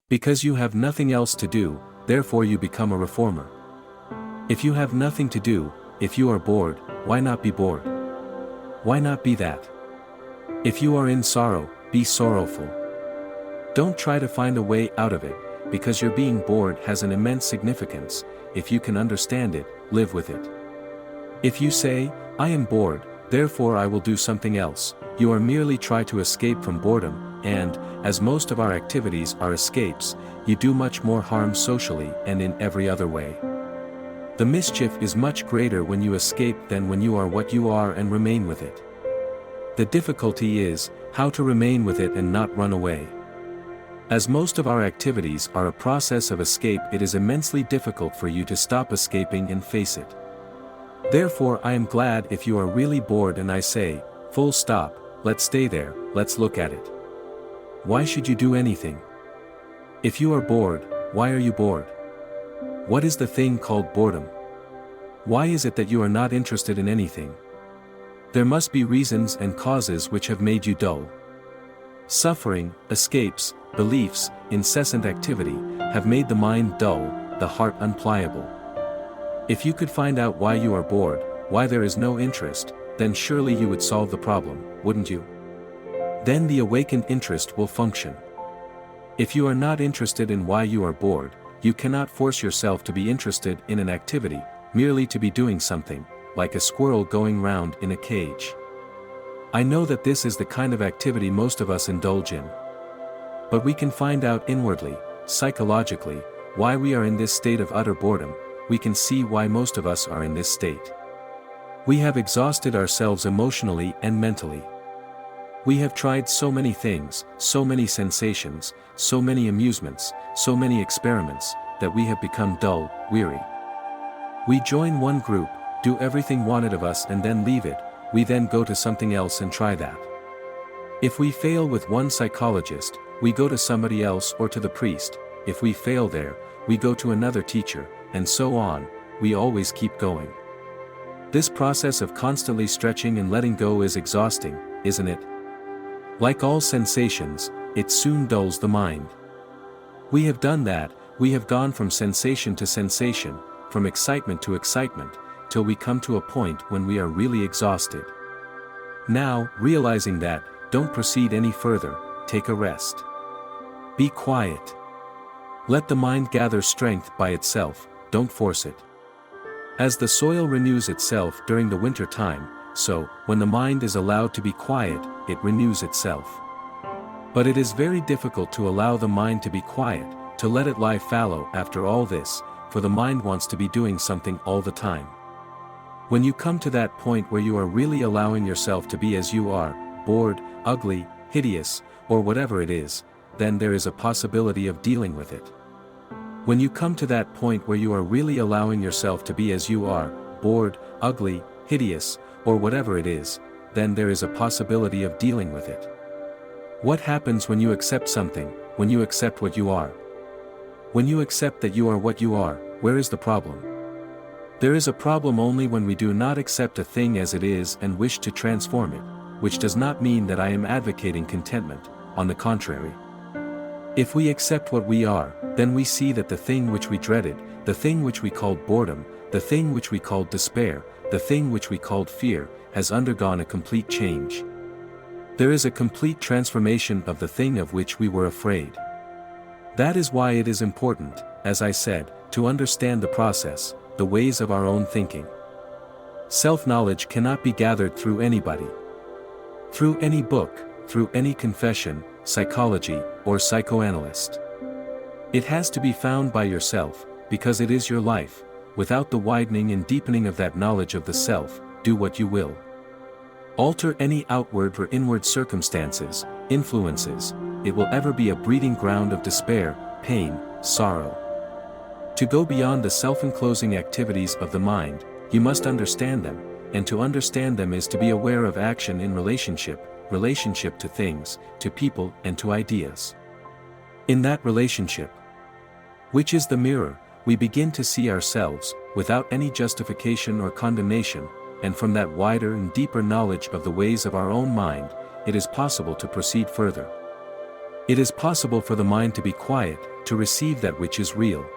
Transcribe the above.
Because you have nothing else to do, therefore you become a reformer. If you have nothing to do, if you are bored, why not be bored? Why not be that? If you are in sorrow, be sorrowful. Don't try to find a way out of it, because your being bored has an immense significance. If you can understand it, live with it. If you say, I am bored, therefore I will do something else, you are merely trying to escape from boredom, and, as most of our activities are escapes, you do much more harm socially and in every other way. The mischief is much greater when you escape than when you are what you are and remain with it. The difficulty is, how to remain with it and not run away. As most of our activities are a process of escape, it is immensely difficult for you to stop escaping and face it. Therefore I am glad if you are really bored and I say, full stop, let's stay there, let's look at it. Why should you do anything? If you are bored, why are you bored? What is the thing called boredom? Why is it that you are not interested in anything? There must be reasons and causes which have made you dull. Suffering, escapes, beliefs, incessant activity, have made the mind dull, the heart unpliable. If you could find out why you are bored, why there is no interest, then surely you would solve the problem, wouldn't you? Then the awakened interest will function. If you are not interested in why you are bored, you cannot force yourself to be interested in an activity, merely to be doing something, like a squirrel going round in a cage. I know that this is the kind of activity most of us indulge in. But we can find out inwardly, psychologically, why we are in this state of utter boredom. We can see why most of us are in this state. We have exhausted ourselves emotionally and mentally. We have tried so many things, so many sensations, so many amusements, so many experiments, that we have become dull, weary. We join one group, do everything wanted of us and then leave it. We then go to something else and try that. If we fail with one psychologist, we go to somebody else or to the priest. If we fail there, we go to another teacher, and so on. We always keep going. This process of constantly stretching and letting go is exhausting, isn't it? Like all sensations, it soon dulls the mind. We have done that. We have gone from sensation to sensation, from excitement to excitement, till we come to a point when we are really exhausted. Now, realizing that, don't proceed any further, take a rest. Be quiet. Let the mind gather strength by itself, don't force it. As the soil renews itself during the winter time, so, when the mind is allowed to be quiet, it renews itself. But it is very difficult to allow the mind to be quiet, to let it lie fallow after all this, for the mind wants to be doing something all the time. When you come to that point where you are really allowing yourself to be as you are, bored, ugly, hideous, or whatever it is, then there is a possibility of dealing with it. When you come to that point where you are really allowing yourself to be as you are, bored, ugly, hideous, or whatever it is, then there is a possibility of dealing with it. What happens when you accept something, when you accept what you are? When you accept that you are what you are, where is the problem? There is a problem only when we do not accept a thing as it is and wish to transform it, which does not mean that I am advocating contentment, on the contrary. If we accept what we are, then we see that the thing which we dreaded, the thing which we called boredom, the thing which we called despair, the thing which we called fear, has undergone a complete change. There is a complete transformation of the thing of which we were afraid. That is why it is important, as I said, to understand the process, the ways of our own thinking. Self-knowledge cannot be gathered through anybody. Through any book, through any confession, psychology, or psychoanalyst. It has to be found by yourself, because it is your life. Without the widening and deepening of that knowledge of the self, do what you will. Alter any outward or inward circumstances, influences, it will ever be a breeding ground of despair, pain, sorrow. To go beyond the self-enclosing activities of the mind, you must understand them, and to understand them is to be aware of action in relationship to things, to people and to ideas. In that relationship, which is the mirror, we begin to see ourselves, without any justification or condemnation, and from that wider and deeper knowledge of the ways of our own mind, it is possible to proceed further. It is possible for the mind to be quiet, to receive that which is real.